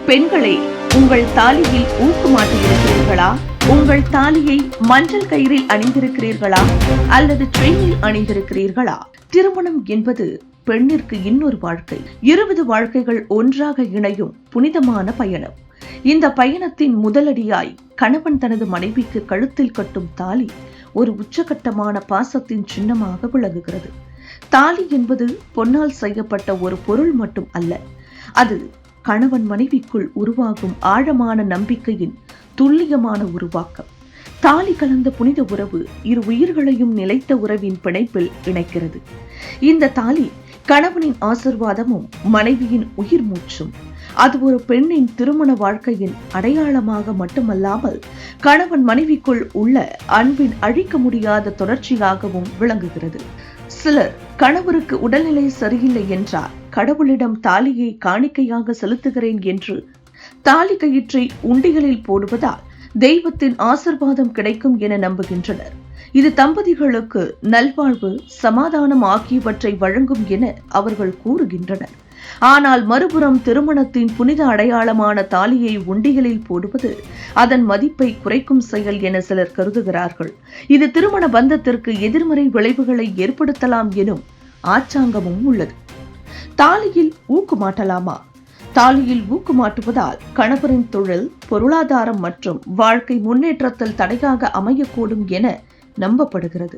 பெண்களே, உங்கள் தாலியில் ஊக்குமாட்டி இருக்கிறீர்களா? உங்கள் தாலியை மஞ்சள் கயிறில் அணிந்திருக்கிறீர்களா அல்லது செயினில் அணிந்திருக்கிறீர்களா? திருமணம் என்பது பெண்ணிற்கு இன்னொரு வாழ்க்கை. 20 வாழ்க்கைகள் ஒன்றாக இணையும் புனிதமான பயணம். இந்த பயணத்தின் முதலடியாய் கணவன் தனது மனைவிக்கு கழுத்தில் கட்டும் தாலி ஒரு உச்சகட்டமான பாசத்தின் சின்னமாக விளங்குகிறது. தாலி என்பது பொன்னால் செய்யப்பட்ட ஒரு பொருள் மட்டும் அல்ல. அது கணவன் மனைவிக்குள் உருவாகும் ஆழமான நம்பிக்கையின் துல்லியமான உருவாக்கம். தாலி கலந்த புனித உறவு இரு உயிர்களையும் நிலைத்த உறவின் பிணைப்பில் இணைக்கிறது. இந்த தாலி கணவனின் ஆசிர்வாதமும் மனைவியின் உயிர் மூச்சும். அது ஒரு பெண்ணின் திருமண வாழ்க்கையின் அடையாளமாக மட்டுமல்லாமல் கணவன் மனைவிக்குள் உள்ள அன்பின் அழிக்க முடியாத தொடர்ச்சியாகவும் விளங்குகிறது. சிலர் கணவருக்கு உடல்நிலை சரியில்லை என்றால் கடவுளிடம் தாலியை காணிக்கையாக செலுத்துகிறேன் என்று தாலி கயிற்றை உண்டிகளில் போடுவதால் தெய்வத்தின் ஆசிர்வாதம் கிடைக்கும் என நம்புகின்றனர். இது தம்பதிகளுக்கு நல்வாழ்வு, சமாதானம் ஆகியவற்றை வழங்கும் என அவர்கள் கூறுகின்றனர். ஆனால் மறுபுறம் திருமணத்தின் புனித அடையாளமான தாலியை உண்டிகளில் போடுவது அதன் மதிப்பை குறைக்கும் செயல் என சிலர் கருதுகிறார்கள். இது திருமண பந்தத்திற்கு எதிர்மறை விளைவுகளை ஏற்படுத்தலாம் எனும் ஆச்சாங்கமும் உள்ளது. தாலியில் ஊக்குமாட்டலாமா? தாலியில் ஊக்குமாட்டுவதால் கணவரின் தொழில், பொருளாதாரம் மற்றும் வாழ்க்கை முன்னேற்றத்தில் தடையாக அமையக்கூடும் என நம்பப்படுகிறது.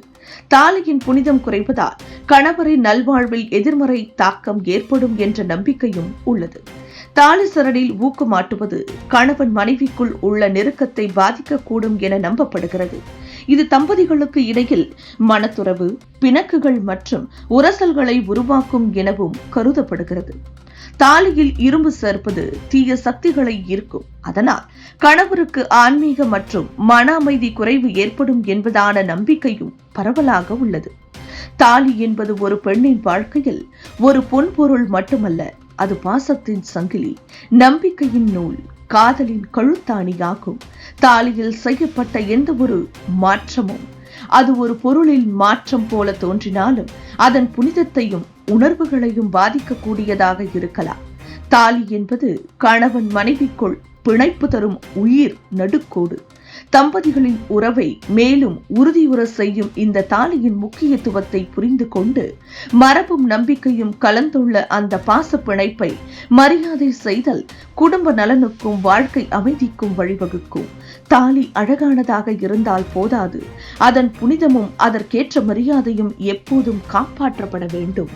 தாலியின் புனிதம் குறைவதால் கணவரின் நல்வாழ்வில் எதிர்மறை தாக்கம் ஏற்படும் என்ற நம்பிக்கையும் உள்ளது. தாலி சரடில் ஊக்குமாட்டுவது கணவன் மனைவிக்குள் உள்ள நெருக்கத்தை பாதிக்கக்கூடும் என நம்பப்படுகிறது. இது தம்பதிகளுக்கு இடையில் மனத்துறவு, பிணக்குகள் மற்றும் உரசல்களை உருவாக்கும் எனவும் கருதப்படுகிறது. தாலியில் இரும்பு சேர்ப்பது தீய சக்திகளை ஈர்க்கும். அதனால் கணவருக்கு ஆன்மீக மற்றும் மன அமைதி குறைவு ஏற்படும் என்பதான நம்பிக்கையும் பரவலாக உள்ளது. தாலி என்பது ஒரு பெண்ணின் வாழ்க்கையில் ஒரு பொன்பொருள் மட்டுமல்ல. அது பாசத்தின் சங்கிலி, நம்பிக்கையின் நூல், காதலின் கழுத்தாணியாகும். தாலியில் செய்யப்பட்ட எந்த ஒரு மாற்றமும் அது ஒரு பொருளில் மாற்றம் போல தோன்றினாலும் அதன் புனிதத்தையும் உணர்வுகளையும் பாதிக்கக்கூடியதாக இருக்கலாம். தாலி என்பது கணவன் மனைவிக்குள் பிணைப்பு தரும் உயிர் நடுக்கோடு. தம்பதிகளின் உறவை மேலும் உறுதியுற செய்யும் இந்த தாலியின் முக்கியத்துவத்தை புரிந்து கொண்டு மரபும் நம்பிக்கையும் கலந்துள்ள அந்த பாச பிணைப்பை மரியாதை செய்தல் குடும்ப நலனுக்கும் வாழ்க்கை அமைதிக்கும் வழிவகுக்கும். தாலி அழகானதாக இருந்தால் போதாது, அதன் புனிதமும் அதற்கேற்ற மரியாதையும் எப்போதும் காப்பாற்றப்பட வேண்டும்.